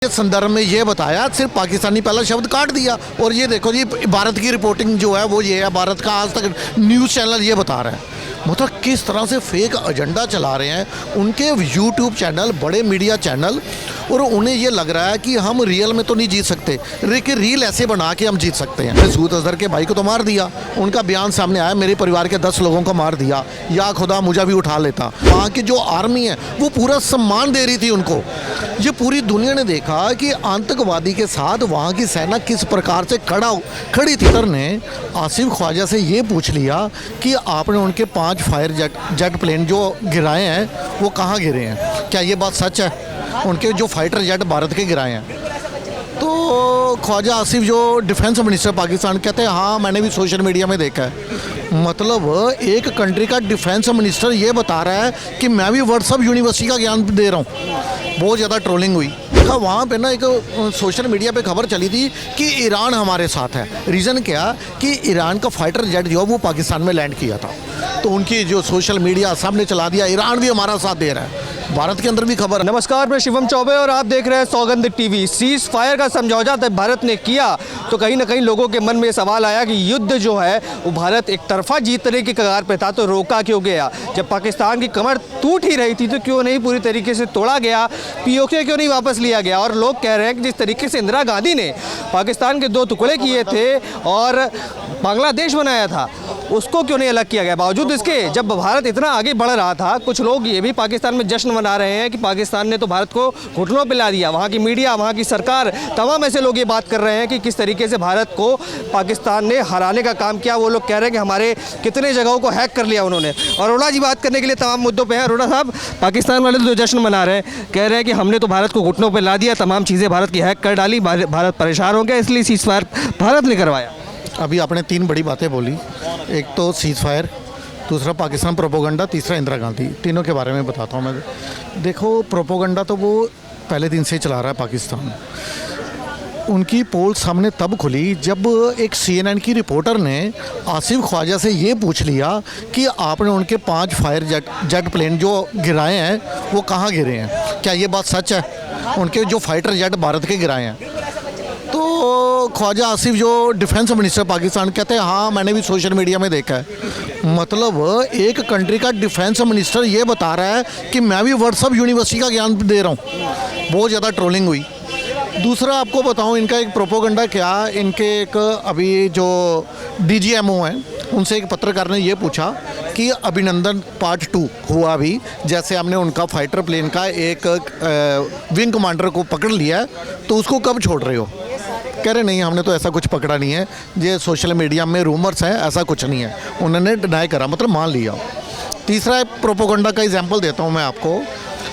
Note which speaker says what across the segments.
Speaker 1: के संदर्भ में ये बताया, सिर्फ पाकिस्तानी पहला शब्द काट दिया। और ये देखो जी, भारत की रिपोर्टिंग जो है वो ये है, भारत का आज तक न्यूज़ चैनल ये बता रहा है। मतलब किस तरह से फेक एजेंडा चला रहे हैं उनके यूट्यूब चैनल, बड़े मीडिया चैनल। और उन्हें ये लग रहा है कि हम रियल में तो नहीं जीत सकते, लेकिन रील ऐसे बना के हम जीत सकते हैं। मसूद अजहर के भाई को तो मार दिया, उनका बयान सामने आया, मेरे परिवार के 10 लोगों को मार दिया, या खुदा मुझे भी उठा लेता। वहाँ की जो आर्मी है वो पूरा सम्मान दे रही थी उनको। ये पूरी दुनिया ने देखा कि आतंकवादी के साथ वहाँ की सेना किस प्रकार से खड़ी थी। ने आसिफ ख्वाजा से ये पूछ लिया कि आपने उनके 5 फायर जेट प्लेन जो गिराए हैं वो कहाँ गिरे हैं, क्या ये बात सच है? उनके जो फाइटर जेट भारत के गिराए हैं। तो ख्वाजा आसिफ जो डिफेंस मिनिस्टर पाकिस्तान कहते हैं हाँ मैंने भी सोशल मीडिया में देखा है। मतलब एक कंट्री का डिफेंस मिनिस्टर ये बता रहा है कि मैं भी व्हाट्सअप यूनिवर्सिटी का ज्ञान दे रहा हूँ। बहुत ज़्यादा ट्रोलिंग हुई। देखा वहाँ पे ना एक सोशल मीडिया पे खबर चली थी कि ईरान हमारे साथ है। रीज़न क्या कि ईरान का फाइटर जेट जो वो पाकिस्तान में लैंड किया था, तो उनकी जो सोशल मीडिया सामने चला दिया, ईरान भी हमारा साथ दे रहा है। भारत के अंदर भी खबर।
Speaker 2: नमस्कार, मैं शिवम चौबे और आप देख रहे हैं सौगंध टीवी। सीज फायर का समझौता जब भारत ने किया तो कहीं ना कहीं लोगों के मन में सवाल आया कि युद्ध जो है वो भारत एक तरफा जीतने की कगार पे था, तो रोका क्यों गया? जब पाकिस्तान की कमर टूट ही रही थी तो क्यों नहीं पूरी तरीके से तोड़ा गया? पीओके क्यों नहीं वापस लिया गया? और लोग कह रहे हैं कि जिस तरीके से इंदिरा गांधी ने पाकिस्तान के 2 टुकड़े किए थे और बांग्लादेश बनाया था, उसको क्यों नहीं अलग किया गया? बावजूद इसके जब भारत इतना आगे बढ़ रहा था, कुछ लोग ये भी पाकिस्तान में जश्न मना रहे हैं कि पाकिस्तान ने तो भारत को घुटनों पे ला दिया। वहाँ की मीडिया, वहाँ की सरकार, तमाम ऐसे लोग ये बात कर रहे हैं कि किस तरीके से भारत को पाकिस्तान ने हराने का काम किया। वो लोग कह रहे हैं कि हमारे कितने जगहों को हैक कर लिया उन्होंने। और अरोड़ा जी बात करने के लिए तमाम मुद्दों पर है। अरोड़ा साहब, पाकिस्तान वाले तो जश्न मना रहे हैं, कह रहे हैं कि हमने तो भारत को घुटनों पर ला दिया, तमाम चीज़ें भारत की हैक कर डाली, भारत परेशान हो गया, इसलिए सीज फायर भारत ने करवाया।
Speaker 1: अभी आपने 3 बड़ी बातें बोली, एक तो सीज फायर, दूसरा पाकिस्तान प्रोपोगंडा, तीसरा इंदिरा गांधी। तीनों के बारे में बताता हूँ मैं। देखो, प्रोपोगंडा तो वो पहले दिन से चला रहा है पाकिस्तान। उनकी पोल सामने तब खुली जब एक CNN की रिपोर्टर ने आसिफ ख्वाजा से ये पूछ लिया कि आपने उनके 5 फायर जेट प्लेन जो गिराए हैं वो कहाँ गिरे हैं, क्या ये बात सच है? उनके जो फाइटर जेट भारत के गिराए हैं। तो ख्वाजा आसिफ जो डिफेंस मिनिस्टर पाकिस्तान कहते हैं हाँ मैंने भी सोशल मीडिया में देखा है। मतलब एक कंट्री का डिफेंस मिनिस्टर ये बता रहा है कि मैं भी व्हाट्सअप यूनिवर्सिटी का ज्ञान दे रहा हूँ। बहुत ज़्यादा ट्रोलिंग हुई। दूसरा आपको बताऊँ इनका एक प्रोपोगंडा क्या, इनके एक अभी जो DGMO हैं उनसे एक पत्रकार ने ये पूछा कि अभिनंदन पार्ट 2 हुआ अभी, जैसे हमने उनका फाइटर प्लेन का एक विंग कमांडर को पकड़ लिया है तो उसको कब छोड़ रहे हो? कह रहे नहीं हमने तो ऐसा कुछ पकड़ा नहीं है, ये सोशल मीडिया में रूमर्स हैं, ऐसा कुछ नहीं है। उन्होंने डिनाई करा, मतलब मान लिया। तीसरा प्रोपोगंडा का एग्जांपल देता हूं मैं आपको।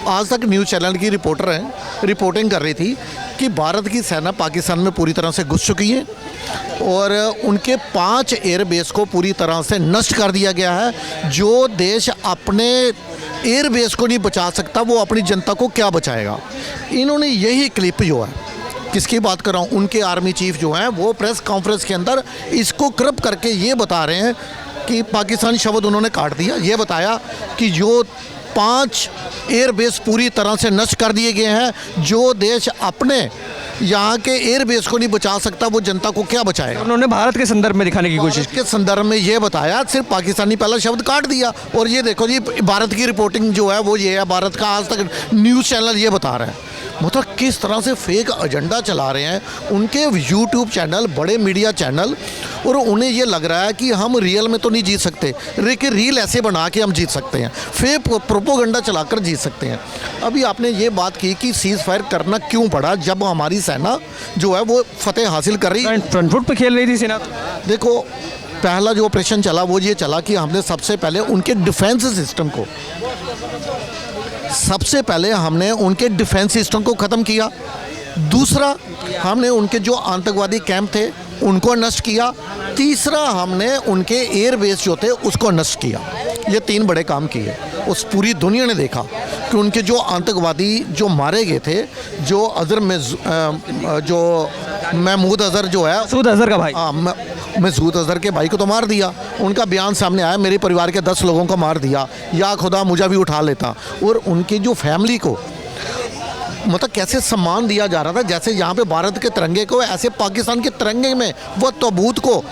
Speaker 1: आज तक न्यूज़ चैनल की रिपोर्टर हैं, रिपोर्टिंग कर रही थी कि भारत की सेना पाकिस्तान में पूरी तरह से घुस चुकी है और उनके 5 एयरबेस को पूरी तरह से नष्ट कर दिया गया है। जो देश अपने एयरबेस को नहीं बचा सकता वो अपनी जनता को क्या बचाएगा? इन्होंने यही क्लिप जो है, किसकी बात कर रहा हूँ, उनके आर्मी चीफ जो हैं वो प्रेस कॉन्फ्रेंस के अंदर इसको क्रप करके ये बता रहे हैं कि पाकिस्तानी शब्द उन्होंने काट दिया। ये बताया कि जो 5 एयरबेस पूरी तरह से नष्ट कर दिए गए हैं, जो देश अपने यहाँ के एयरबेस को नहीं बचा सकता वो जनता को क्या बचाएगा?
Speaker 2: उन्होंने भारत के संदर्भ में दिखाने की कोशिश
Speaker 1: के संदर्भ में ये बताया, सिर्फ पाकिस्तानी पहला शब्द काट दिया। और ये देखो जी, भारत की रिपोर्टिंग जो है वो ये है, भारत का आज तक न्यूज़ चैनल ये बता रहा है। मतलब किस तरह से फेक एजेंडा चला रहे हैं उनके यूट्यूब चैनल, बड़े मीडिया चैनल। और उन्हें ये लग रहा है कि हम रियल में तो नहीं जीत सकते, लेकिन रील ऐसे बना के हम जीत सकते हैं, फेक प्रोपोगंडा चलाकर जीत सकते हैं। अभी आपने ये बात की कि सीज फायर करना क्यों पड़ा जब हमारी सेना जो है वो फतेह हासिल कर रही है,
Speaker 2: फ्रंट फुट पे खेल रही थी सेना।
Speaker 1: देखो, पहला जो ऑपरेशन चला वो ये चला कि हमने सबसे पहले उनके डिफेंस सिस्टम को ख़त्म किया। दूसरा, हमने उनके जो आतंकवादी कैंप थे उनको नष्ट किया। तीसरा, हमने उनके एयरबेस जो थे उसको नष्ट किया। ये 3 बड़े काम किए। उस पूरी दुनिया ने देखा कि उनके जो आतंकवादी जो मारे गए थे, जो अजहर में जो महमूद अजहर जो है,
Speaker 2: मसूद अजहर का भाई,
Speaker 1: हाँ मसूद अजहर के भाई को तो मार दिया। उनका बयान सामने आया, मेरे परिवार के 10 लोगों को मार दिया, या खुदा मुझे भी उठा लेता। और उनकी जो फैमिली को मतलब कैसे सम्मान दिया जा रहा था, जैसे यहाँ पे भारत के तिरंगे को ऐसे पाकिस्तान के तिरंगे में वो ताबूत को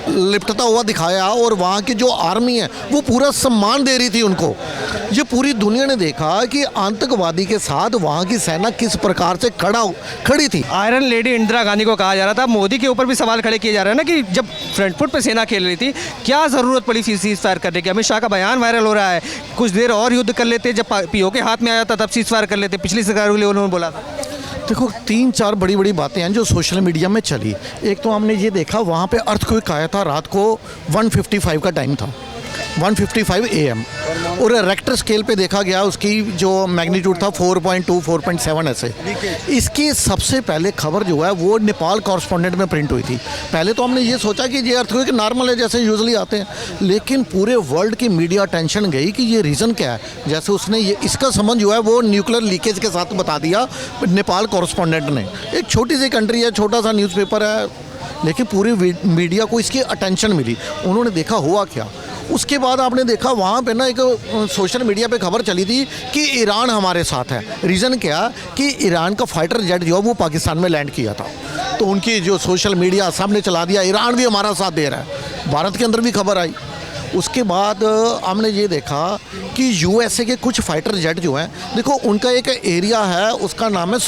Speaker 1: लिपटता हुआ दिखाया, और वहाँ की जो आर्मी है वो पूरा सम्मान दे रही थी उनको। ये पूरी दुनिया ने देखा कि आतंकवादी के साथ वहाँ की सेना किस प्रकार से खड़ी थी।
Speaker 2: आयरन लेडी इंदिरा गांधी को कहा जा रहा था, मोदी के ऊपर भी सवाल खड़े किए जा रहे हैं ना कि जब फ्रंट फुट पे सेना खेल रही थी, क्या ज़रूरत पड़ी सीज फायर करने की। अमित शाह का बयान वायरल हो रहा है, कुछ देर और युद्ध कर लेते, जब पीओ के हाथ में आया था तब सीज फायर कर लेते, पिछली सरकार के लिए उन्होंने बोला था।
Speaker 1: देखो 3-4 बड़ी बड़ी बातें हैं जो सोशल मीडिया में चली। एक तो हमने ये देखा वहाँ पे अर्थक्वेक आया था, रात को 1:55 का टाइम था, 1:55 AM, और रेक्टर स्केल पे देखा गया उसकी जो मैग्नीट्यूड था 4.2 4.7 ऐसे। इसकी सबसे पहले खबर जो है वो नेपाल कॉरस्पॉन्डेंट में प्रिंट हुई थी। पहले तो हमने ये सोचा कि ये अर्थक्वेक नॉर्मल है जैसे यूजुअली आते हैं, लेकिन पूरे वर्ल्ड की मीडिया टेंशन गई कि ये रीज़न क्या है। जैसे उसने ये इसका संबंध जो है वो न्यूक्लियर लीकेज के साथ बता दिया नेपाल कॉरस्पॉन्डेंट ने। एक छोटी सी कंट्री है, छोटा सा न्यूज़पेपर है, लेकिन पूरी मीडिया को इसकी अटेंशन मिली। उन्होंने देखा हुआ क्या। उसके बाद आपने देखा वहाँ पे ना एक सोशल मीडिया पे खबर चली थी कि ईरान हमारे साथ है। रीज़न क्या कि ईरान का फाइटर जेट जो है वो पाकिस्तान में लैंड किया था, तो उनकी जो सोशल मीडिया सामने चला दिया, ईरान भी हमारा साथ दे रहा है। भारत के अंदर भी खबर आई। उसके बाद हमने ये देखा कि USA के कुछ फाइटर जेट जो हैं, देखो उनका एक एरिया है उसका नाम है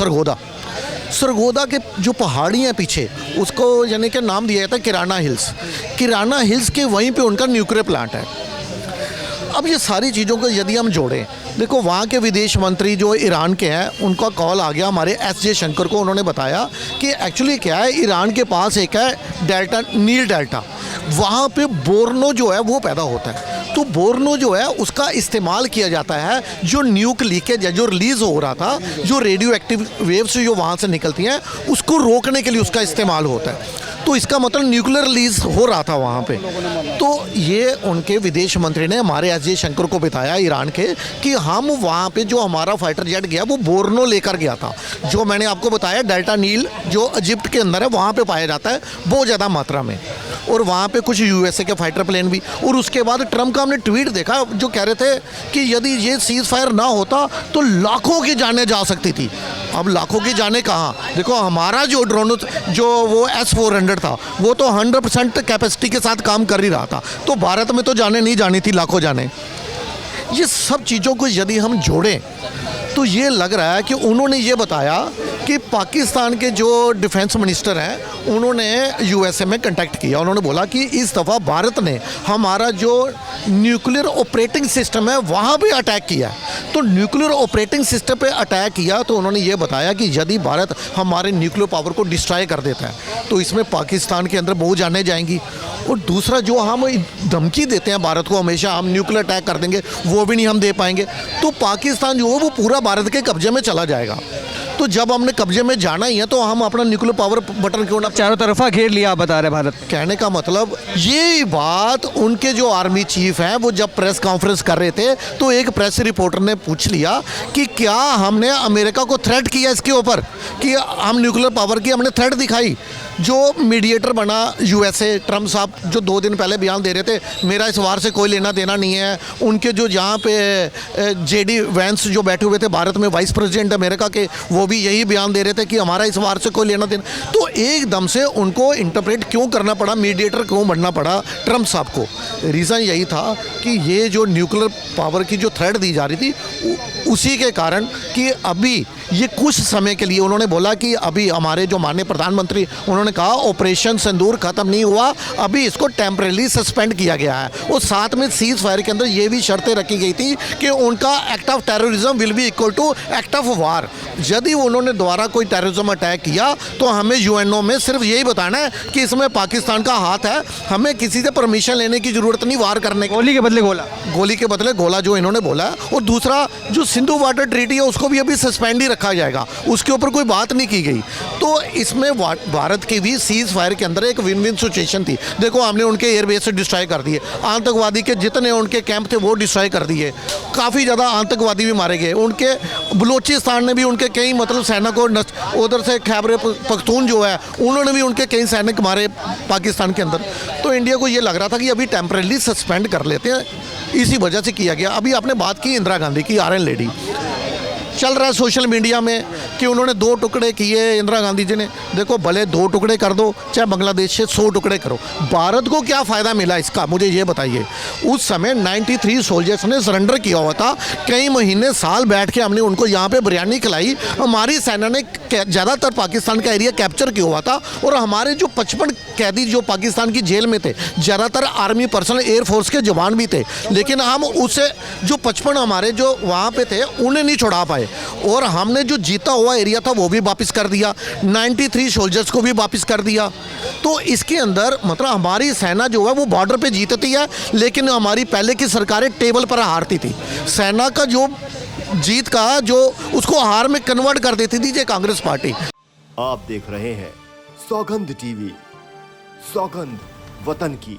Speaker 1: सरगोदा के जो पहाड़ी हैं पीछे, उसको यानी कि नाम दिया जाता है किराना हिल्स के वहीं पे उनका न्यूक्लियर प्लांट है। अब ये सारी चीज़ों को यदि हम जोड़ें, देखो वहाँ के विदेश मंत्री जो ईरान के हैं उनका कॉल आ गया हमारे S जयशंकर को। उन्होंने बताया कि एक्चुअली क्या है, ईरान के पास एक है नील डेल्टा, वहाँ पे बोर्नो जो है वो पैदा होता है। तो बोर्नो जो है उसका इस्तेमाल किया जाता है, जो न्यूक लीकेज है जो रिलीज़ हो रहा था, जो रेडियो एक्टिव वेव्स जो वहाँ से निकलती हैं उसको रोकने के लिए उसका इस्तेमाल होता है। तो इसका मतलब न्यूक्लियर रिलीज हो रहा था वहाँ पे। तो ये उनके विदेश मंत्री ने हमारे S जयशंकर को बताया ईरान के कि हम वहाँ पे जो हमारा फाइटर जेट गया वो बोर्नो लेकर गया था, जो मैंने आपको बताया डेल्टा नील जो इजिप्ट के अंदर है वहाँ पे पाया जाता है बहुत ज़्यादा मात्रा में, और वहाँ पे कुछ USA के फाइटर प्लेन भी। और उसके बाद ट्रम्प का हमने ट्वीट देखा जो कह रहे थे कि यदि ये सीज फायर ना होता तो लाखों की जानें जा सकती थी। अब लाखों की जानें कहाँ, देखो हमारा जो ड्रोन जो वो S-400 था वो तो 100% कैपेसिटी के साथ काम कर ही रहा था, तो भारत में तो जाने नहीं जानी थी लाखों जाने। ये सब चीज़ों को यदि हम जोड़ें तो ये लग रहा है कि उन्होंने ये बताया कि पाकिस्तान के जो डिफेंस मिनिस्टर हैं उन्होंने USA में कांटेक्ट किया। उन्होंने बोला कि इस दफ़ा भारत ने हमारा जो न्यूक्लियर ऑपरेटिंग सिस्टम है वहाँ भी अटैक किया है। तो न्यूक्लियर ऑपरेटिंग सिस्टम पे अटैक किया तो उन्होंने ये बताया कि यदि भारत हमारे न्यूक्लियर पावर को डिस्ट्रॉय कर देता है तो इसमें पाकिस्तान के अंदर बहुत जानें जाएंगी। और दूसरा जो हम धमकी देते हैं भारत को हमेशा, हम न्यूक्लियर अटैक कर देंगे, वो भी नहीं हम दे पाएंगे, तो पाकिस्तान जो है वो पूरा भारत के कब्जे में चला जाएगा। तो जब हमने कब्जे में जाना ही है तो हम अपना न्यूक्लियर पावर बटन क्यों ना,
Speaker 2: चारों तरफा घेर लिया आप बता रहे भारत।
Speaker 1: कहने का मतलब ये बात उनके जो आर्मी चीफ हैं वो जब प्रेस कॉन्फ्रेंस कर रहे थे तो एक प्रेस रिपोर्टर ने पूछ लिया कि क्या हमने अमेरिका को थ्रेट किया इसके ऊपर कि हम न्यूक्लियर पावर की हमने थ्रेट दिखाई। जो मीडिएटर बना USA ट्रम्प साहब जो 2 दिन पहले बयान दे रहे थे मेरा इस वार से कोई लेना देना नहीं है, उनके जो यहाँ पे JD वैंस जो बैठे हुए थे भारत में वाइस प्रेसिडेंट अमेरिका के, वो भी यही बयान दे रहे थे कि हमारा इस वार से कोई लेना देना। तो एकदम से उनको इंटरप्रेट क्यों करना पड़ा, मीडिएटर क्यों बनना पड़ा ट्रम्प साहब को। रीज़न यही था कि ये जो न्यूक्लियर पावर की जो थ्रेट दी जा रही थी उसी के कारण कि अभी ये कुछ समय के लिए उन्होंने बोला कि अभी हमारे जो माननीय प्रधानमंत्री उन्होंने कहा ऑपरेशन सिंदूर खत्म नहीं हुआ, अभी इसको टेम्परेली सस्पेंड किया गया है। और साथ में सीज फायर के अंदर ये भी शर्तें रखी गई थी कि उनका act of terrorism will be equal to act of war. यदि उन्होंने दोबारा कोई टेररिज्म अटैक किया तो हमें UNO में सिर्फ यही बताना है कि इसमें पाकिस्तान का हाथ है, हमें किसी से परमिशन लेने की ज़रूरत नहीं वार करने की।
Speaker 2: गोली के बदले गोला,
Speaker 1: गोली के बदले गोला जो इन्होंने बोला है। और दूसरा जो सिंधु वाटर ट्रीटी है उसको भी अभी सस्पेंड ही रखा जाएगा, उसके ऊपर कोई बात नहीं की गई। तो इसमें भारत की भी सीज फायर के अंदर एक विन विन सिचुएशन थी। देखो हमने उनके एयरबेस से डिस्ट्रॉय कर दिए, आतंकवादी के जितने उनके कैंप थे वो डिस्ट्रॉय कर दिए, काफ़ी ज़्यादा आतंकवादी भी मारे गए। उनके बलूचिस्तान ने भी उनके कई मतलब सैनिक को, उधर से खैबर पख्तून जो है उन्होंने भी उनके कई सैनिक मारे पाकिस्तान के अंदर। तो इंडिया को ये लग रहा था कि अभी टेम्परेली सस्पेंड कर लेते हैं, इसी वजह से किया गया। अभी आपने बात की इंदिरा गांधी की, आयरन लेडी, चल रहा है सोशल मीडिया में कि उन्होंने 2 टुकड़े किए इंदिरा गांधी जी ने। देखो भले 2 टुकड़े कर दो चाहे बांग्लादेश से 100 टुकड़े करो, भारत को क्या फ़ायदा मिला इसका, मुझे ये बताइए। उस समय 93 सोल्जर्स ने सरेंडर किया हुआ था, कई महीने साल बैठ के हमने उनको यहाँ पे बिरयानी खिलाई। हमारी सेना ने ज़्यादातर पाकिस्तान का एरिया कैप्चर किया हुआ था और हमारे जो 55 कैदी जो पाकिस्तान की जेल में थे, ज़्यादातर आर्मी पर्सनल एयरफोर्स के जवान भी थे, लेकिन हम उसे जो 55 हमारे जो वहाँ पे थे उन्हें नहीं छुड़ा पाए और हमने जो जीता हुआ एरिया था वो भी वापस कर दिया, 93 सोल्जर्स को भी वापस कर दिया। तो इसके अंदर मतलब हमारी सेना जो है वो बॉर्डर पे जीतती है, लेकिन हमारी पहले की सरकारें टेबल पर हारती थी। सेना का जो जीत का जो उसको हार में कन्वर्ट कर देती थी ये कांग्रेस पार्टी।
Speaker 3: आप देख रहे हैं सौगंध टीवी, सौगंध वतन की।